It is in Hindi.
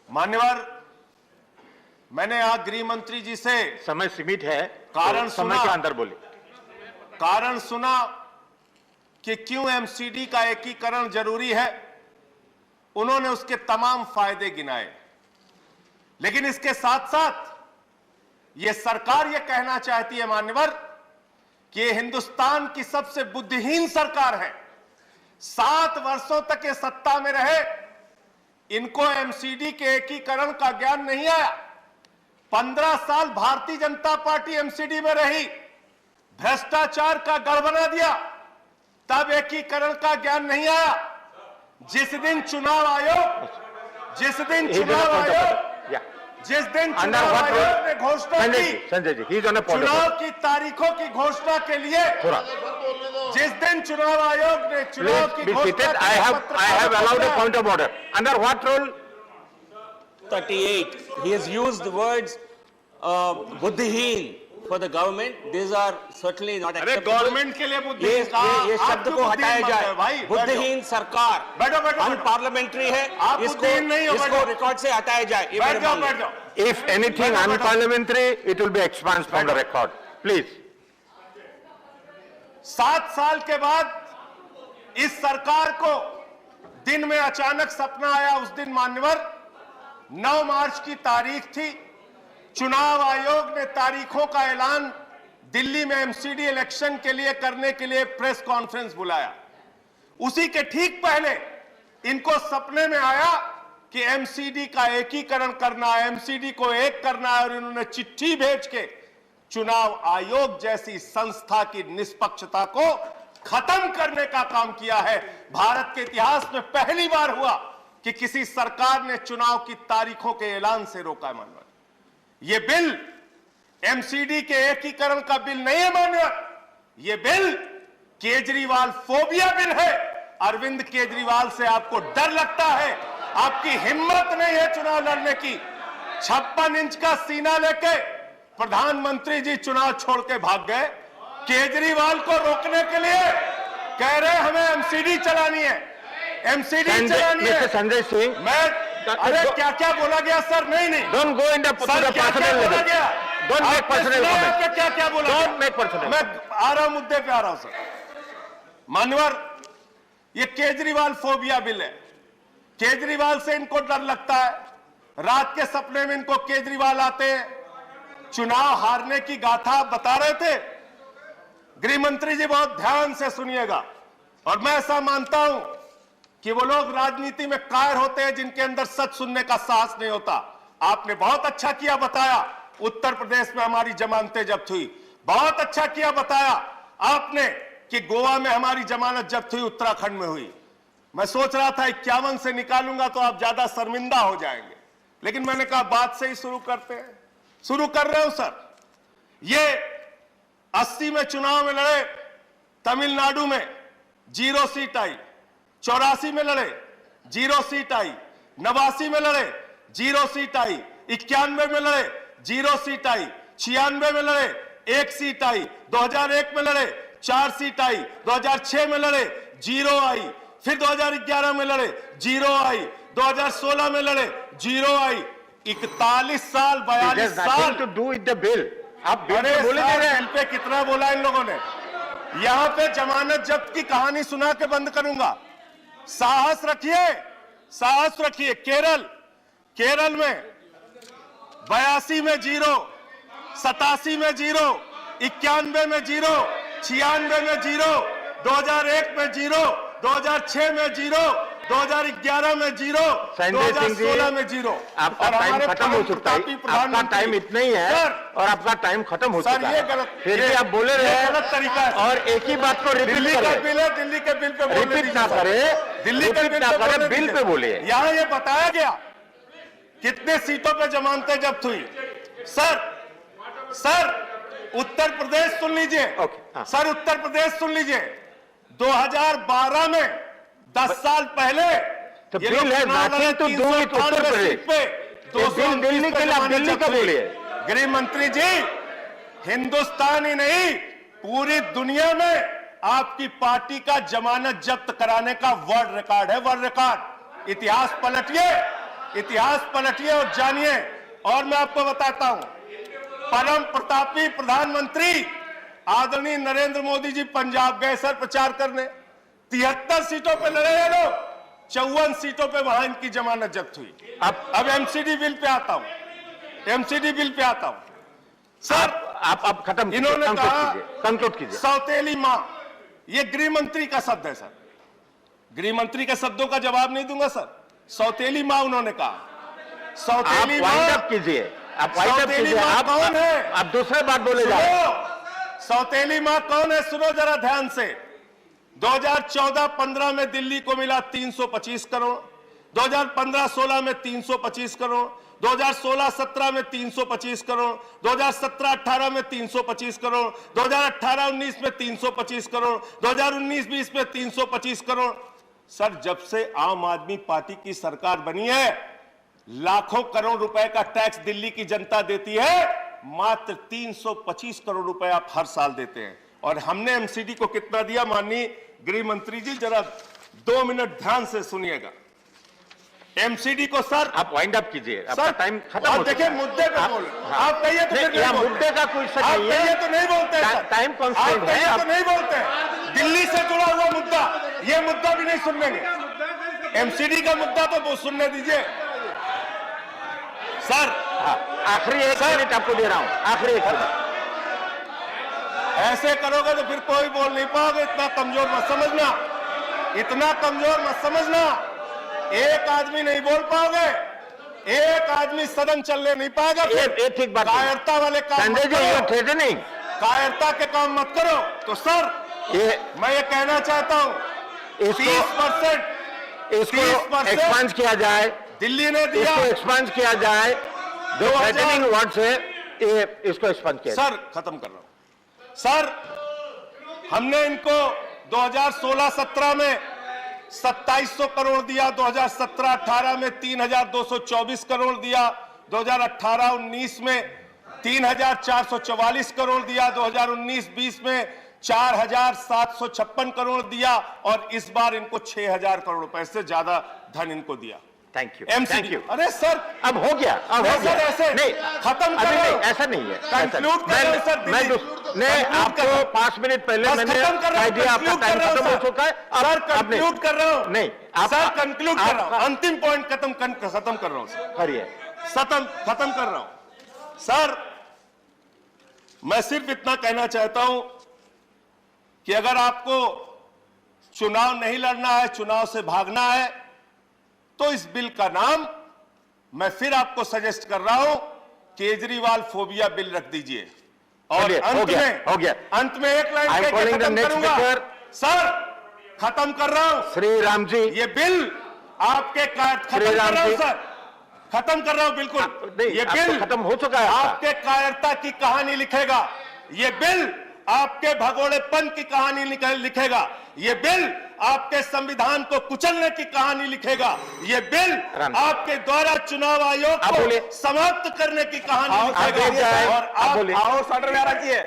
मान्यवर, मैंने आज गृह मंत्री जी से समय सीमित है, कारण समय के अंदर बोले। कारण सुना कि क्यों एमसीडी का एकीकरण जरूरी है। उन्होंने उसके तमाम फायदे गिनाए, लेकिन इसके साथ साथ यह सरकार यह कहना चाहती है मान्यवर कि यह हिंदुस्तान की सबसे बुद्धिहीन सरकार है। 7 वर्षों तक ये सत्ता में रहे, इनको एमसीडी के एकीकरण का ज्ञान नहीं आया। 15 साल भारतीय जनता पार्टी एमसीडी में रही, भ्रष्टाचार का गढ़ बना दिया, तब एकीकरण का ज्ञान नहीं आया। जिस दिन चुनाव आयोग ने घोषणा की, संजय जी, चुनाव की तारीखों की घोषणा के लिए, जिस दिन चुनाव आयोग ने चुनाव की घोषणा, I have allowed a point of order. Under what rule? 38. He has used the words बुद्धिहीन for the government. These are certainly not acceptable. Government के लिए बुद्धिहीन ये शब्द को हटाया जाए। बुद्धिहीन सरकार अनपार्लियामेंट्री है, इसको रिकॉर्ड से हटाया जाए। बैठ जाओ। If anything unparliamentary, it will be expunged from the record. Please. 7 साल के बाद इस सरकार को दिन में अचानक सपना आया। उस दिन मान्यवर 9 मार्च की तारीख थी। चुनाव आयोग ने तारीखों का ऐलान दिल्ली में एमसीडी इलेक्शन के लिए करने के लिए प्रेस कॉन्फ्रेंस बुलाया। उसी के ठीक पहले इनको सपने में आया कि एमसीडी का एकीकरण करना है, एमसीडी को एक करना है, और इन्होंने चिट्ठी भेज के चुनाव आयोग जैसी संस्था की निष्पक्षता को खत्म करने का काम किया है। भारत के इतिहास में पहली बार हुआ कि किसी सरकार ने चुनाव की तारीखों के ऐलान से रोका है। मानव, यह बिल एमसीडी के एकीकरण का बिल नहीं है मान्यवर, यह बिल केजरीवाल फोबिया बिल है। अरविंद केजरीवाल से आपको डर लगता है, आपकी हिम्मत नहीं है चुनाव लड़ने की। 56 इंच का सीना लेके प्रधानमंत्री जी चुनाव छोड़ के भाग गए। केजरीवाल को रोकने के लिए कह रहे हमें एमसीडी चलानी है, एमसीडी चलानी है। संजय सिंह, मैं अरे क्या क्या बोला गया सर? नहीं Don't go in the personal level. Don't make personal comments. क्या क्या बोला? Don't make personal. मैं आ रहा हूं, मुद्दे पे आ रहा हूं सर। मानवर, ये केजरीवाल फोबिया बिल है। केजरीवाल से इनको डर लगता है। रात के सपने में इनको केजरीवाल आते हैं। चुनाव हारने की गाथा बता रहे थे। गृह मंत्री जी बहुत ध्यान से सुनिएगा, और मैं ऐसा मानता हूं कि वो लोग राजनीति में कायर होते हैं जिनके अंदर सच सुनने का साहस नहीं होता। आपने बहुत अच्छा किया बताया, उत्तर प्रदेश में हमारी जमानतें जब्त हुई। बहुत अच्छा किया बताया आपने कि गोवा में हमारी जमानत जब्त हुई, उत्तराखंड में हुई। मैं सोच रहा था 51 से निकालूंगा तो आप ज्यादा शर्मिंदा हो जाएंगे, लेकिन मैंने कहा बात से ही शुरू करते हैं। शुरू कर रहे हो सर। ये 80 में चुनाव में लड़े, तमिलनाडु में 0 सीट आई। 84 में लड़े, 0 सीट आई। 89 में लड़े, 0 सीट आई। 91 में लड़े, 0 सीट आई। 96 में लड़े, 1 सीट आई। 2001 में लड़े, 4 सीट आई। 2006 में लड़े, 0 आई। फिर 2011 में लड़े, 0 आई। 2016 में लड़े, 0 आई। 41 साल, 42 साल to do with the bill. आप बिल पे कितना बोला इन लोगों ने? यहां पे जमानत जब्त की कहानी सुना के बंद करूंगा। साहस रखिए, साहस रखिए। केरल में 82 में 0, 87 में 0, 91 में 0, 96 में 0, 2001 में 0, 2006 में 0, 2011 में 0, 2016 में 0। आपका टाइम खत्म हो चुका है। आपका टाइम इतना ही है और आपका टाइम खत्म हो चुका है। फिर भी आप बोले रहे हैं गलत तरीका है और एक ही बात को रिपीट दिल्ली का बिल है, दिल्ली के बिल पे रिपीट ना करे, दिल्ली के बिल पे बोलिए। यहां ये बताया गया कितने सीटों पे जमानतें जब्त हुई। सर उत्तर प्रदेश सुन लीजिए। सर उत्तर प्रदेश सुन लीजिए। 2012 में 10 साल पहले तो बिल है nothing to do with Uttar Pradesh पे। दिल्ली के लिए दिल्ली का बोलिए। गृह मंत्री जी, हिंदुस्तान ही नहीं पूरी दुनिया में आपकी पार्टी का जमानत जब्त कराने का वर्ल्ड रिकॉर्ड है। World record. इतिहास पलटिए, इतिहास पलटिए और जानिए। और मैं आपको बताता हूं, परम प्रतापी प्रधानमंत्री आदरणीय नरेंद्र मोदी जी पंजाब गए सर प्रचार करने, 73 सीटों पे लड़े ये लोग, 54 सीटों पे वहां इनकी जमानत जब्त हुई। अब एमसीडी बिल पे आता हूं, एमसीडी बिल पे आता हूं सर। आप खत्म, इन्होंने कहा कंक्लूड कीजिए। सौतेली मां, ये गृह मंत्री का शब्द है सर, गृह मंत्री के शब्दों का जवाब नहीं दूंगा सर। सौतेली मां उन्होंने कहा, सौतेली मां कीजिए, आप सौतेली मां कौन है? आप दूसरे बात बोले जा रहे हैं। सौतेली मां कौन है सुनो जरा ध्यान से। 2014-15 में दिल्ली को मिला 325 करोड़, 2015-16 में 325 करोड़, 2016-17 में 325 करोड़, 2017-18 में 325 करोड़, 2018-19 में 325 करोड़, 2019-20 में 325 करोड़। सर जब से आम आदमी पार्टी की सरकार बनी है, लाखों करोड़ रुपए का टैक्स दिल्ली की जनता देती है, मात्र 325 करोड़ रुपए आप हर साल देते हैं। और हमने एमसीडी को कितना दिया माननीय गृह मंत्री जी, जरा 2 मिनट ध्यान से सुनिएगा। एमसीडी को सर आप वाइंड अप कीजिए, आपका टाइम खत्म हो चुका है। देखिए मुद्दे पे बोले, आप कहिए तो फिर नहीं बोलते। मुद्दे का कोई सर आप नहीं है, कहिए तो नहीं बोलते सर। टाइम कॉन्स्टेंट है, आप कहिए तो नहीं बोलते। दिल्ली से जुड़ा हुआ मुद्दा, ये मुद्दा भी नहीं सुनेंगे। एमसीडी का मुद्दा तो सुनने दीजिए सर। आखिरी 1 मिनट आपको दे रहा हूं, आखिरी 1 मिनट। ऐसे करोगे तो फिर कोई बोल नहीं पाओगे। इतना कमजोर मत समझना, इतना कमजोर मत समझना। एक आदमी नहीं बोल पाओगे, एक आदमी सदन चलने नहीं पाएगा। ये ठीक बात है। कायरता वाले काम मत संजय जी, करो, ये नहीं, कायरता के काम मत करो। तो सर मैं ये कहना चाहता हूं, 30% इसको एक्सपांड किया जाए, दिल्ली ने दिया, इसको एक्सपांड किया जाए। जो थ्रेटनिंग वर्ड्स है, इसको एक्सपांड किया सर खत्म कर रहा हूं सर। हमने इनको 2016-17 में 2700 करोड़ दिया, 2017-18 में 3224 करोड़ दिया, 2018-19 में 3444 करोड़ दिया, 2019-20 में 4756 करोड़ दिया, और इस बार इनको 6000 करोड़ रुपए से ज्यादा धन इनको दिया। Thank you, MCD. अरे सर अब हो गया, अब हो गया। ऐसे नहीं, खत्म कर रहा हूं। ऐसा नहीं है, कंक्लूड कर रहा हूं सर। मैं आपको 5 मिनट पहले मैंने कह दिया आपका टाइम खत्म हो चुका है। सर कंक्लूड कर रहा हूं। नहीं, सर कंक्लूड कर रहा हूं, अंतिम पॉइंट खत्म कर रहा हूं सर। खत्म कर रहा हूं सर। मैं सिर्फ इतना कहना चाहता हूं कि अगर आपको चुनाव नहीं लड़ना है, चुनाव से भागना है, तो इस बिल का नाम मैं फिर आपको सजेस्ट कर रहा हूं, केजरीवाल फोबिया बिल रख दीजिए। और अंत में एक लाइन कह के खत्म करूंगा सर, खत्म कर रहा हूं। श्री राम जी, ये बिल आपके खत्म कर रहा हूं सर, खत्म कर रहा हूं बिल्कुल। ये बिल खत्म हो चुका है। आपके कायरता की कहानी लिखेगा, ये बिल आपके भगोड़ेपन की कहानी लिखेगा, ये बिल आपके संविधान को कुचलने की कहानी लिखेगा, ये बिल आपके द्वारा चुनाव आयोग को समाप्त करने की कहानी लिखेगा। और आप आओ सटर में रखिए।